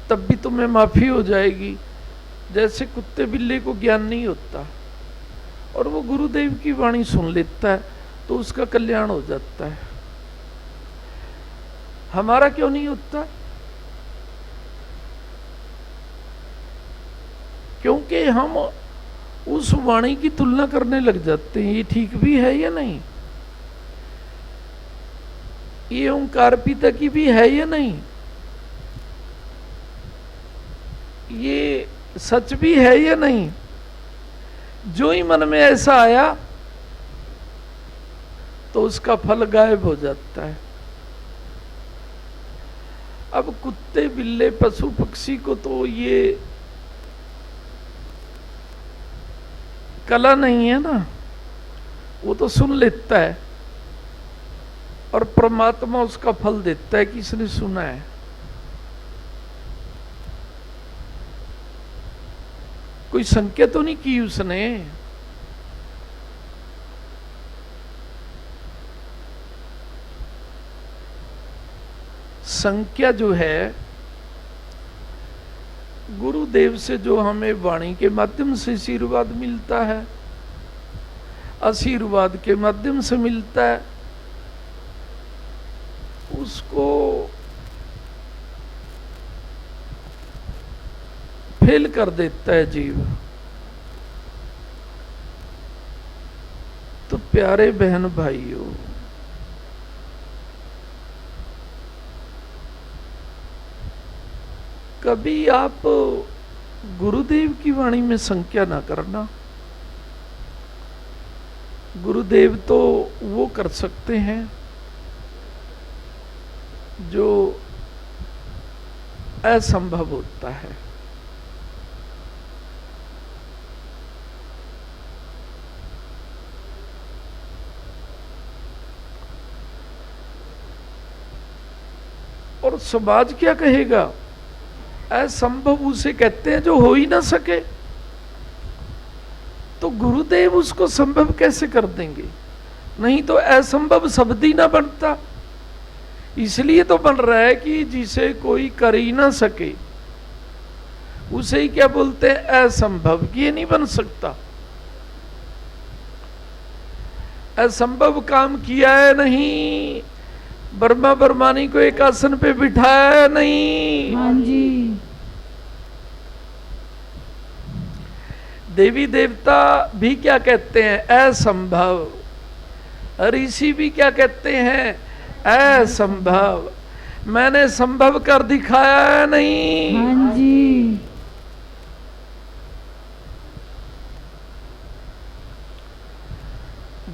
तब भी तुम्हें माफी हो जाएगी। जैसे कुत्ते बिल्ली को ज्ञान नहीं होता और वो गुरुदेव की वाणी सुन लेता है तो उसका कल्याण हो जाता है। हमारा क्यों नहीं होता? क्योंकि हम उस वाणी की तुलना करने लग जाते हैं, ये ठीक भी है या नहीं, ये ओंकार पिता की भी है या नहीं, ये सच भी है या नहीं। जो ही मन में ऐसा आया तो उसका फल गायब हो जाता है। अब कुत्ते बिल्ले पशु पक्षी को तो ये कला नहीं है ना, वो तो सुन लेता है और परमात्मा उसका फल देता है कि इसने सुना है। कोई संख्या तो नहीं की उसने। संख्या जो है गुरुदेव से जो हमें वाणी के माध्यम से आशीर्वाद मिलता है, आशीर्वाद के माध्यम से मिलता है, उसको फेल कर देता है जीव। तो प्यारे बहन भाइयों, कभी आप गुरुदेव की वाणी में संख्या ना करना। गुरुदेव तो वो कर सकते हैं जो असंभव होता है। और समाज क्या कहेगा? असंभव उसे कहते हैं जो हो ही ना सके। तो गुरुदेव उसको संभव कैसे कर देंगे? नहीं तो असंभव शब्द ही ना बनता। इसलिए तो बन रहा है कि जिसे कोई कर ही ना सके उसे ही क्या बोलते हैं? असंभव। ये नहीं बन सकता। असंभव काम किया है नहीं, ब्रह्मा ब्रह्मानी को एक आसन पे बिठाया नहीं। हाँ जी। देवी देवता भी क्या कहते हैं? असंभव। ऋषि भी क्या कहते हैं? असंभव। मैंने संभव कर दिखाया नहीं। हाँ जी।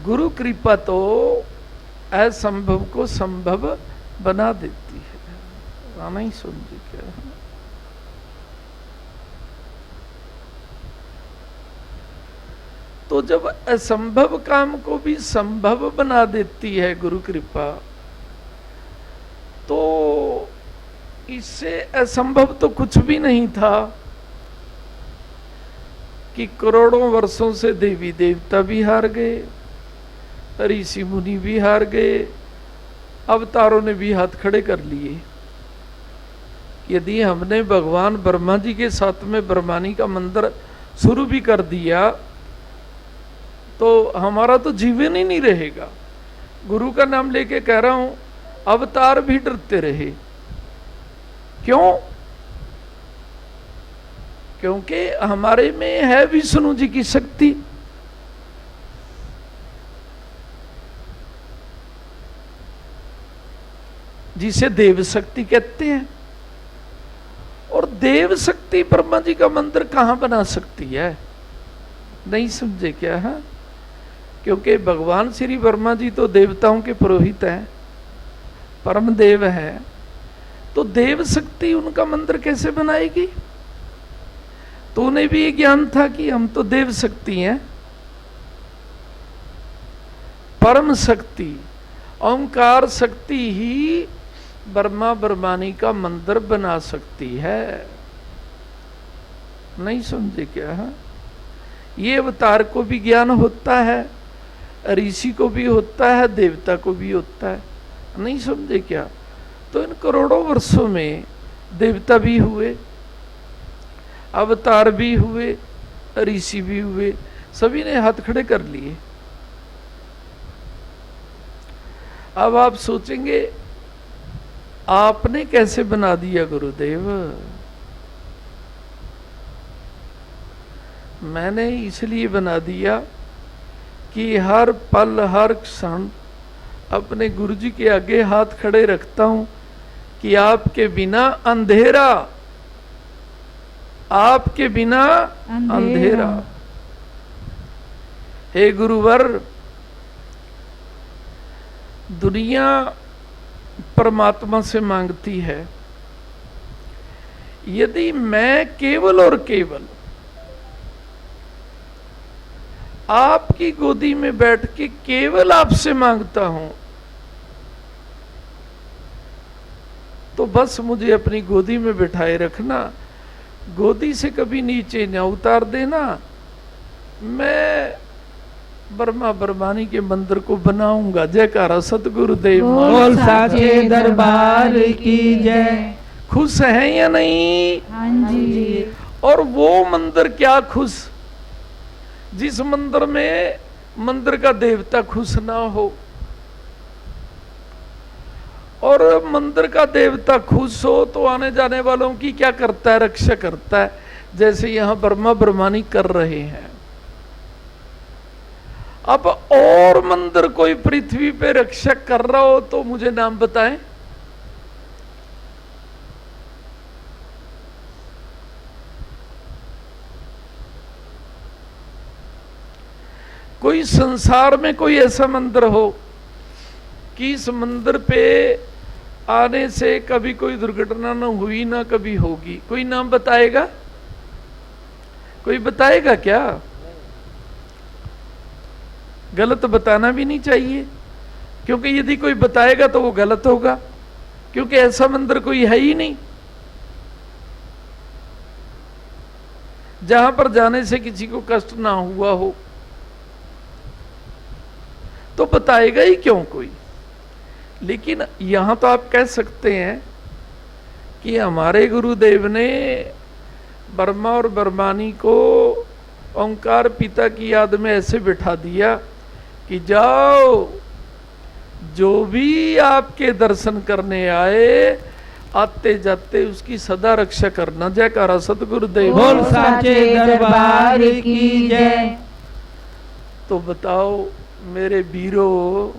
गुरु कृपा तो असंभव को संभव बना देती है। नहीं समझे क्या? तो जब असंभव काम को भी संभव बना देती है गुरु कृपा, तो इससे असंभव तो कुछ भी नहीं था कि करोड़ों वर्षों से देवी देवता भी हार गए, ऋषि मुनि भी हार गए, अवतारों ने भी हाथ खड़े कर लिए। यदि हमने भगवान ब्रह्मा जी के साथ में ब्रह्मानी का मंदिर शुरू भी कर दिया तो हमारा तो जीवन ही नहीं रहेगा। गुरु का नाम लेके कह रहा हूं, अवतार भी डरते रहे। क्यों? क्योंकि हमारे में है विष्णु जी की शक्ति। जिसे देव शक्ति कहते हैं। और देव शक्ति ब्रह्मा जी का मंदिर कहां बना सकती है? नहीं समझे क्या? है क्योंकि भगवान श्री ब्रह्मा जी तो देवताओं के पुरोहित हैं, परम देव है। तो देव शक्ति उनका मंदिर कैसे बनाएगी? तो उन्हें भी ये ज्ञान था कि हम तो देव शक्ति हैं। परम शक्ति ओंकार शक्ति ही ब्रह्मा ब्रह्मानी का मंदिर बना सकती है। नहीं समझे क्या? है ये अवतार को भी ज्ञान होता है, ऋषि को भी होता है, देवता को भी होता है। नहीं समझे क्या? तो इन करोड़ों वर्षों में देवता भी हुए, अवतार भी हुए, ऋषि भी हुए, सभी ने हाथ खड़े कर लिए। अब आप सोचेंगे आपने कैसे बना दिया गुरुदेव? मैंने इसलिए बना दिया कि हर पल हर क्षण अपने गुरुजी के आगे हाथ खड़े रखता हूं कि आपके बिना अंधेरा, आपके बिना अंधेरा। हे गुरुवर, दुनिया परमात्मा से मांगती है, यदि मैं केवल और केवल आपकी गोदी में बैठ के केवल आपसे मांगता हूं, तो बस मुझे अपनी गोदी में बिठाए रखना, गोदी से कभी नीचे न उतार देना। मैं ब्रह्मा ब्रह्मानी के मंदिर को बनाऊंगा। जयकारा सतगुरुदेव बोल साचे दरबार की जय। खुश हैं या नहीं? हाँ जी। और वो मंदिर क्या खुश, जिस मंदिर में मंदिर का देवता खुश ना हो, और मंदिर का देवता खुश हो तो आने जाने वालों की क्या करता है? रक्षा करता है, जैसे यहां ब्रह्मा ब्रह्मानी कर रहे हैं। अब और मंदिर कोई पृथ्वी पे रक्षा कर रहा हो तो मुझे नाम बताएं। कोई संसार में कोई ऐसा मंदिर हो कि इस मंदिर पे आने से कभी कोई दुर्घटना न हुई ना कभी होगी? कोई नाम बताएगा? कोई बताएगा क्या? गलत बताना भी नहीं चाहिए, क्योंकि यदि कोई बताएगा तो वो गलत होगा, क्योंकि ऐसा मंदिर कोई है ही नहीं जहां पर जाने से किसी को कष्ट ना हुआ हो। तो बताएगा ही क्यों कोई? लेकिन यहां तो आप कह सकते हैं कि हमारे गुरुदेव ने ब्रह्मा और ब्रह्मानी को ओंकार पिता की याद में ऐसे बिठा दिया कि जाओ, जो भी आपके दर्शन करने आए, आते जाते उसकी सदा रक्षा करना। जयकारा सतगुरुदेव बोल साचे दरबार की जय। तो बताओ मेरे वीरों,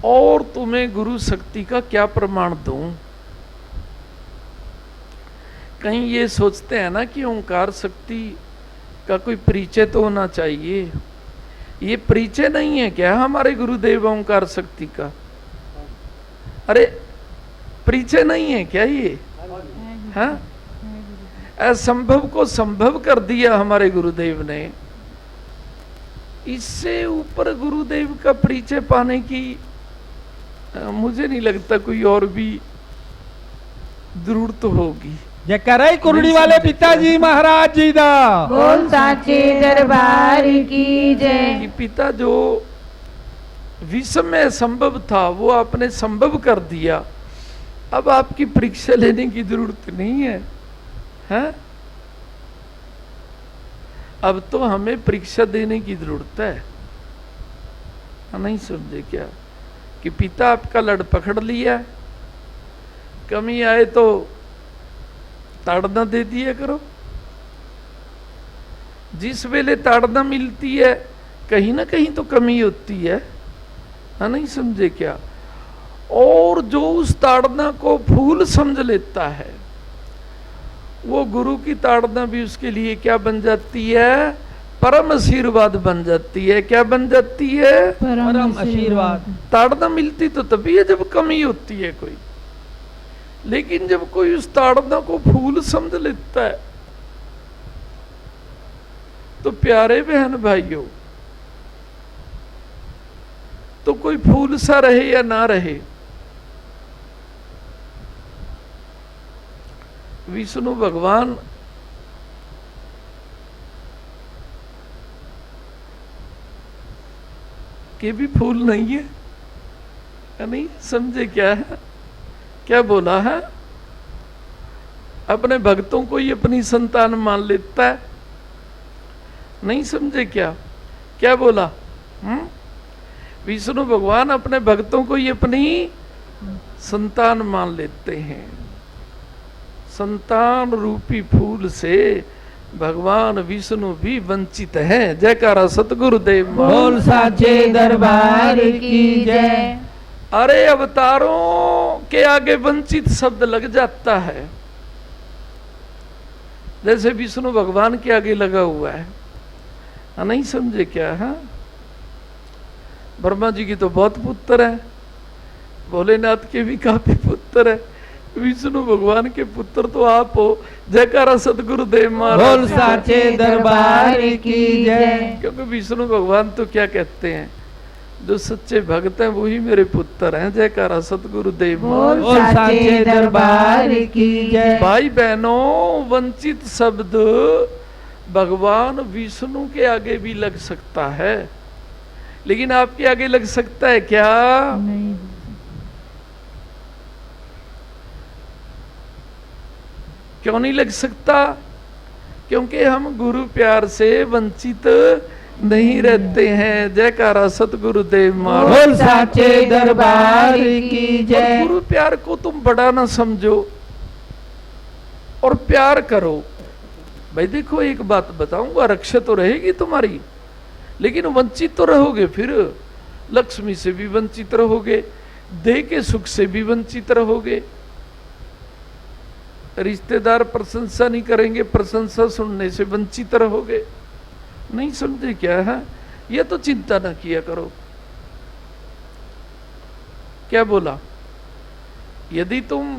और तुम्हें गुरु शक्ति का क्या प्रमाण दूं? कहीं ये सोचते हैं ना कि ओंकार शक्ति का कोई परिचय तो होना चाहिए। ये परिचय नहीं है क्या हमारे गुरुदेव ओंकार शक्ति का? अरे परिचय नहीं है क्या ये? हाँ, असंभव को संभव कर दिया हमारे गुरुदेव ने। इससे ऊपर गुरुदेव का परिचय पाने की मुझे नहीं लगता कोई और भी जरूरत होगी। जयकारा कुरड़ी वाले पिताजी महाराज जी दा। बोल साचे दरबार की जय। कि पिता जो विश्व में संभव था वो आपने संभव कर दिया, अब आपकी परीक्षा लेने की जरूरत नहीं है, हैं? अब तो हमें परीक्षा देने की जरूरत है। नहीं समझे क्या कि पिता आपका लड़ पकड़ लिया, कमी आए तो ताड़ना दे दिया करो। जिस वेले ताड़ना मिलती है कहीं ना कहीं तो कमी होती है, नहीं समझे क्या? और जो उस ताड़ना को फूल समझ लेता है, वो गुरु की ताड़ना भी उसके लिए क्या बन जाती है? परम आशीर्वाद बन जाती है। क्या बन जाती है? परम आशीर्वाद। ताड़ना मिलती तो तभी है जब कमी होती है कोई, लेकिन जब कोई उस ताड़ना को फूल समझ लेता है तो प्यारे बहन भाइयों, तो कोई फूल सा रहे या ना रहे, विष्णु भगवान के भी फूल नहीं है, नहीं समझे क्या है? क्या बोला है? अपने भक्तों को ही अपनी संतान मान लेता है। नहीं समझे क्या? क्या बोला? विष्णु भगवान अपने भक्तों को ही अपनी संतान मान लेते हैं। संतान रूपी फूल से भगवान विष्णु भी वंचित है। जयकारा सतगुरुदेव बोल साचे दरबार की जय। अरे अवतारों के आगे वंचित शब्द लग जाता है, जैसे विष्णु भगवान के आगे लगा हुआ है। नहीं समझे क्या? हाँ, ब्रह्मा जी की तो बहुत पुत्र है, भोलेनाथ के भी काफी पुत्र है, विष्णु भगवान के पुत्र तो आप हो। जयकारा सतगुरुदेव महाराज। बोल साचे दरबार की जय। क्योंकि विष्णु भगवान तो क्या कहते हैं, जो सच्चे भक्त हैं वही मेरे पुत्र हैं। जयकारा सतगुरुदेव महाराज। बोल साचे दरबार की जय। भाई बहनों, वंचित शब्द भगवान विष्णु के आगे भी लग सकता है, लेकिन आपके आगे लग सकता है क्या? नहीं। क्यों नहीं लग सकता? क्योंकि हम गुरु प्यार से वंचित नहीं रहते हैं। जयकारा सतगुरुदेव महाराज। बोल साचे दरबार की जय। गुरु प्यार को तुम बड़ा ना समझो और प्यार करो। भाई देखो, एक बात बताऊंगा, रक्षा तो रहेगी तुम्हारी, लेकिन वंचित तो रहोगे। फिर लक्ष्मी से भी वंचित रहोगे, देह के सुख से भी वंचित रहोगे। रिश्तेदार प्रशंसा नहीं करेंगे, प्रशंसा सुनने से वंचित रहोगे। नहीं समझे क्या है? यह तो चिंता ना किया करो। क्या बोला? यदि तुम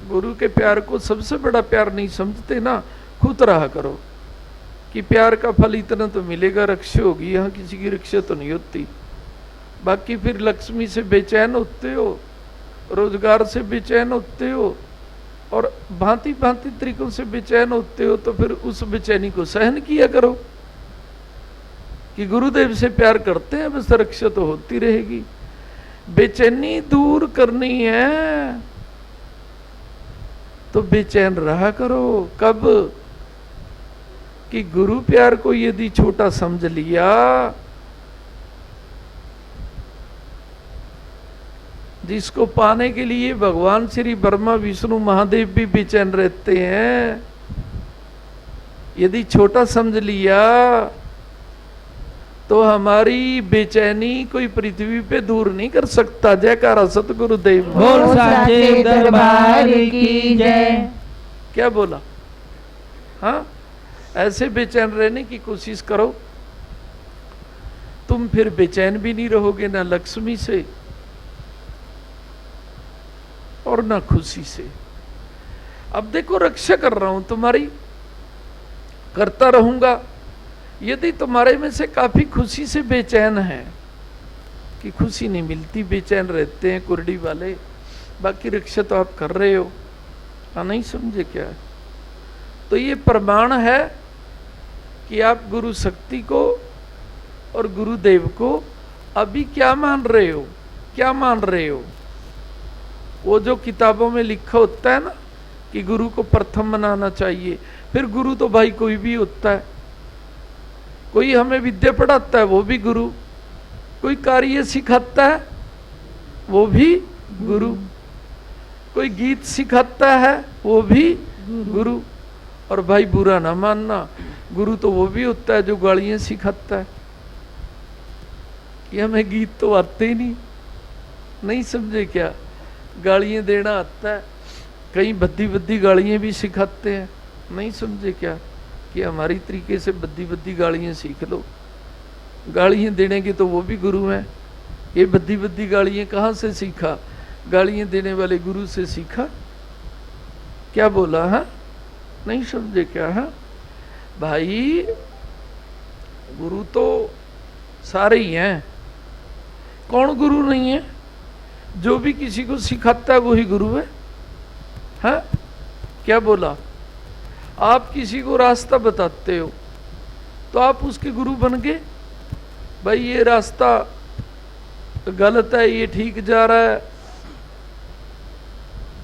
गुरु के प्यार को सबसे बड़ा प्यार नहीं समझते ना, खुद रहा करो कि प्यार का फल इतना तो मिलेगा, रक्षा होगी। यहाँ किसी की रक्षा तो नहीं होती। बाकी फिर लक्ष्मी से बेचैन होते हो, रोजगार से बेचैन होते हो, और भांति भांति तरीकों से बेचैन होते हो, तो फिर उस बेचैनी को सहन किया करो कि गुरुदेव से प्यार करते हैं, बस रक्षा तो होती रहेगी। बेचैनी दूर करनी है तो बेचैन रहा करो। कब? कि गुरु प्यार को यदि छोटा समझ लिया, जिसको पाने के लिए भगवान श्री ब्रह्मा विष्णु महादेव भी बेचैन रहते हैं, यदि छोटा समझ लिया तो हमारी बेचैनी कोई पृथ्वी पे दूर नहीं कर सकता। जयकारा सतगुरुदेव। बोल साचे दरबार की जय। क्या बोला? हाँ, ऐसे बेचैन रहने की कोशिश करो, तुम फिर बेचैन भी नहीं रहोगे, ना लक्ष्मी से और ना खुशी से। अब देखो, रक्षा कर रहा हूं तुम्हारी, करता रहूंगा। यदि तुम्हारे में से काफी खुशी से बेचैन है कि खुशी नहीं मिलती, बेचैन रहते हैं कुर्डी वाले, बाकी रक्षा तो आप कर रहे हो। नहीं समझे क्या? तो ये प्रमाण है कि आप गुरु शक्ति को और गुरुदेव को अभी क्या मान रहे हो? क्या मान रहे हो? वो जो किताबों में लिखा होता है ना कि गुरु को प्रथम बनाना चाहिए। फिर गुरु तो भाई कोई भी होता है, कोई हमें विद्या पढ़ाता है वो भी गुरु, कोई कार्य सिखाता है वो भी गुरु, कोई गीत सिखाता है वो भी गुरु। और भाई बुरा ना मानना, गुरु तो वो भी होता है जो गालियां सिखाता है। ये हमें गीत तो आते ही नहीं समझे क्या? गालियां देना आता है, कई बद्दी बद्दी गालियां भी सिखाते हैं। नहीं समझे क्या कि हमारी तरीके से बद्दी बद्दी गालियां सीख लो। गालियां देने के तो वो भी गुरु हैं। ये बद्दी बद्दी गालियां कहाँ से सीखा? गालियां देने वाले गुरु से सीखा। क्या बोला? है नहीं समझे क्या? है भाई, गुरु तो सारे ही हैं, कौन गुरु नहीं है? जो भी किसी को सिखाता है वही गुरु है। हाँ, क्या बोला? आप किसी को रास्ता बताते हो तो आप उसके गुरु बन गए। भाई ये रास्ता गलत है, ये ठीक जा रहा है,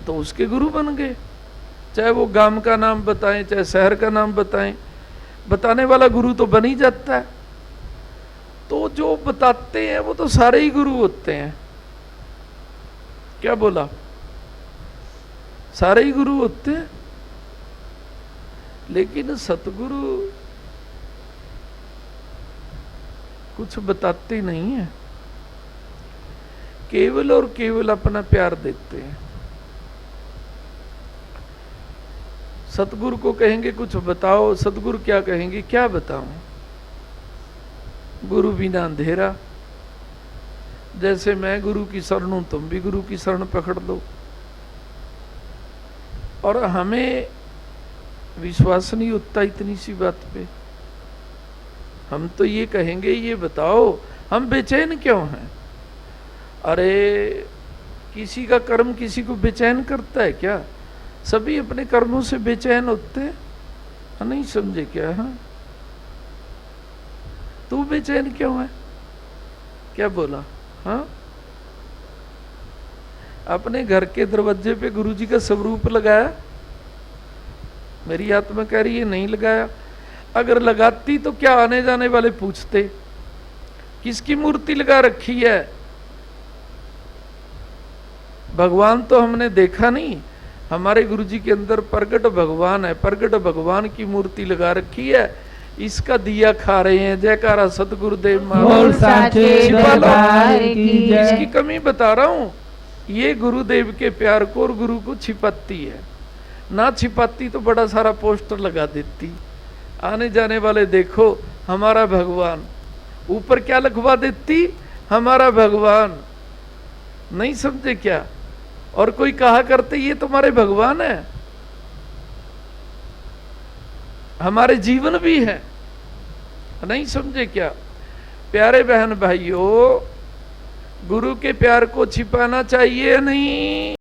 तो उसके गुरु बन गए। चाहे वो गांव का नाम बताएं, चाहे शहर का नाम बताएं, बताने वाला गुरु तो बन ही जाता है। तो जो बताते हैं वो तो सारे ही गुरु होते हैं। क्या बोला? सारे ही गुरु होते हैं। लेकिन सतगुरु कुछ बताते नहीं है, केवल और केवल अपना प्यार देते हैं। सतगुरु को कहेंगे कुछ बताओ, सतगुरु क्या कहेंगे, क्या बताऊं? गुरु बिना अंधेरा। जैसे मैं गुरु की शरण हूं, तुम भी गुरु की शरण पकड़ लो। और हमें विश्वास नहीं होता इतनी सी बात पे। हम तो ये कहेंगे, ये बताओ हम बेचैन क्यों हैं? अरे किसी का कर्म किसी को बेचैन करता है क्या? सभी अपने कर्मों से बेचैन होते हैं। नहीं समझे क्या? हाँ, तू बेचैन क्यों है? क्या बोला? हाँ, अपने घर के दरवाजे पे गुरुजी का स्वरूप लगाया? मेरी आत्मा कह रही है नहीं लगाया। अगर लगाती तो क्या आने जाने वाले पूछते किसकी मूर्ति लगा रखी है? भगवान तो हमने देखा नहीं, हमारे गुरुजी के अंदर प्रगट भगवान है, प्रगट भगवान की मूर्ति लगा रखी है। इसका दिया खा रहे हैं। जयकारा सतगुरुदेव बोल साचे दरबार की जय। इसकी कमी बता रहा हूं। ये गुरुदेव के प्यार को और गुरु को छिपाती है। ना छिपाती तो बड़ा सारा पोस्टर लगा देती, आने जाने वाले देखो हमारा भगवान। ऊपर क्या लिखवा देती? हमारा भगवान। नहीं समझे क्या? और कोई कहा करते ये तुम्हारे भगवान है, हमारे जीवन भी है। नहीं समझे क्या? प्यारे बहन भाइयों, गुरु के प्यार को छिपाना चाहिए या नहीं?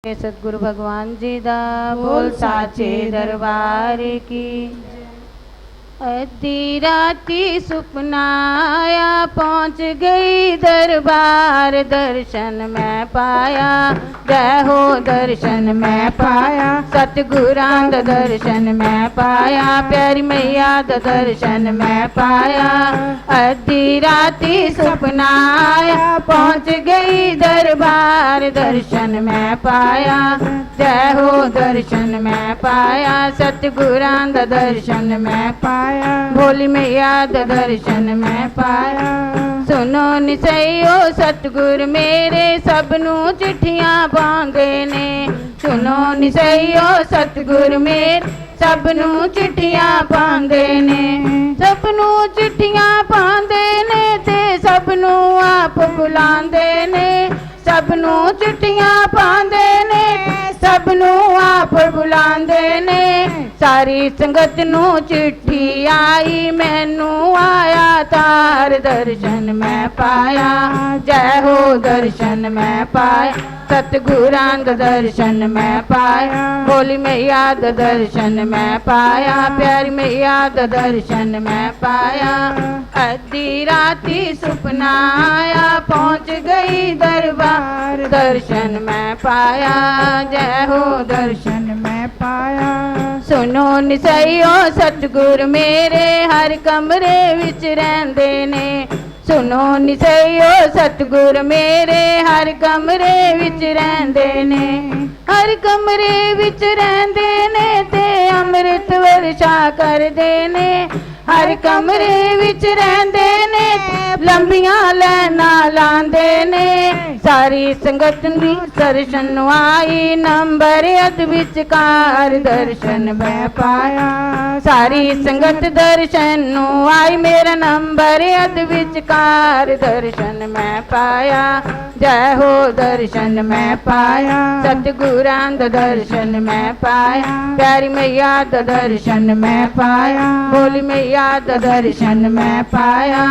सतगुरु भगवान जी दा बोल साचे दरबार की। अद्धी राती सुपना आया, पहुँच गई दरबार, दर्शन मैं पाया। जय हो दर्शन मैं पाया, सतगुरां दा दर्शन मैं पाया, प्यारी मैया दा दर्शन मैं पाया। अद्धी राती सुपना आया, पहुँच गई दरबार, दर्शन मैं पाया। जय हो दर्शन मैं पाया, सतगुरां दा दर्शन मैं पाया, भोली मैया दा दर्शन मैं पाया। सुनो निसैयो सतगुर मेरे, सबनू चिट्ठियां पांदे ने। सुनो निसैयो सतगुर मेरे, सबनू चिट्ठियां पांदे ने। सबनू चिट्ठियां पांदे ने ते सबनू आप बुलांदे ने। सबनू चिट्ठियां पांदे ने, सबनू आप बुलांदे ने। सारी संगत नू चिट्ठी आई, मैनू आया तार, दर्शन मैं पाया। जय हो दर्शन मैं पाया, सतगुरां दा दर्शन मैं पाया, भोली मैया दा दर्शन मैं पाया, प्यारी मैया दा दर्शन मैं पाया। अद्धी राती सुपना आया, पहुँच गई दरबार, दर्शन मैं पाया। जय हो दर्शन मैं पाया। सुनो निसैयो सतगुर मेरे, हर कमरे विच रहिंदे ने। सुनो निसैयो सतगुर मेरे, हर कमरे विच रहिंदे ने। हर कमरे विच रहिंदे ने ते अमृत वर्षा करदे ने। हर कमरे विच रहिंदे ने, लंबियां लैना लांदे ने। सारी संगत दी दर्शन आई, नंबर अद विचकार, दर्शन मैं पाया। सारी संगत दर्शन आई, मेरा नंबर अद विचकार, दर्शन मैं पाया। जय हो दर्शन मैं पाया, सतगुरां दा दर्शन मैं पाया, प्यारी मैया दा दर्शन मैं पाया, भोली मैया दा दर्शन मैं पाया।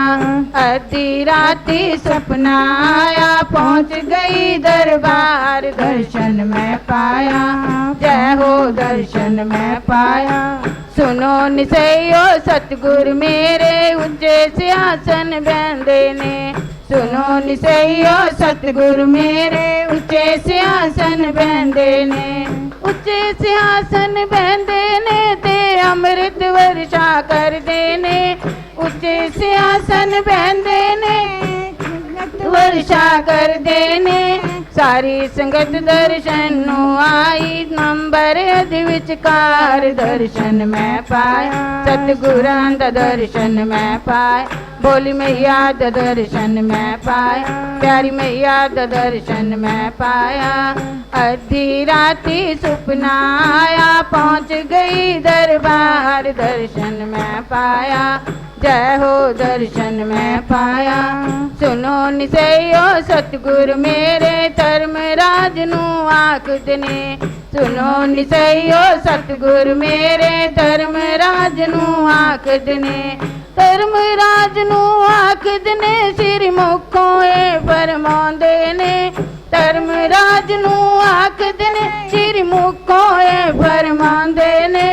अद्धी राती सपना आया, पहुँच गई दरबार, दर्शन मैं पाया। जय हो दर्शन मैं पाया। सुनो निसैयो सतगुर मेरे, ऊंचे सिंहासन बैंदे ने। सुनो निसैयो सतगुरु मेरे उच्चे सिंहासन बहंदे ने उच्चे सिंहासन बहंदे ने ते अमृत वर्षा कर देने उच्चे सिंहासन बहंदे ने वर्षा कर देने सारी संगत दर्शन नु आई नंबर अधि विचकार दर्शन मैं पाया सतगुरां दा दर्शन मैं पाया बोली मैया दा दर्शन मैं पाया प्यारी मैया दा दर्शन मैं पाया अधी राती सुपना आया पहुँच गई दरबार दर्शन मैं पाया जय हो दर्शन मैं पाया सुनो निसैयो सतगुर मेरे धर्मराज नू आखदे ने सुनो निसैयो सतगुर मेरे धर्मराज नू आखदे ने धर्मराज नू आखदे ने सिर मुखों ए फरमांदे ने धर्मराज नू आखदे ने सिर मुखों ए फरमांदे ने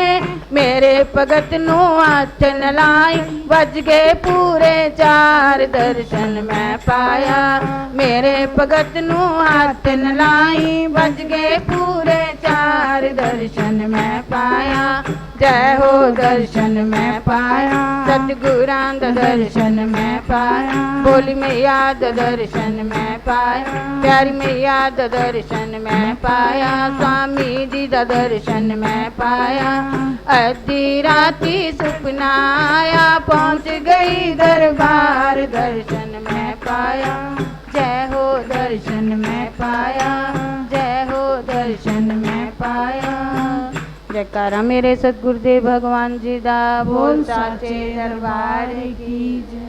मेरे भगत नू हथ न लाई बज गए पूरे चार दर्शन मैं पाया मेरे भगत नू हथ न लाई बज गए पूरे चार दर्शन मैं पाया जय हो दर्शन मैं पाया सतगुरां दा दर्शन मैं पाया बोली मैया दा दर्शन मैं पाया प्यारी मैया दा दर्शन मैं पाया स्वामी जी दा दर्शन मैं पाया अद्धी राती सुपना आया पहुँच गई दरबार दर्शन मैं पाया जय हो दर्शन मैं पाया जय हो दर्शन मैं पाया जयकारा मेरे सतगुरुदेव भगवान जी दा बोल साचे दरबार की जय।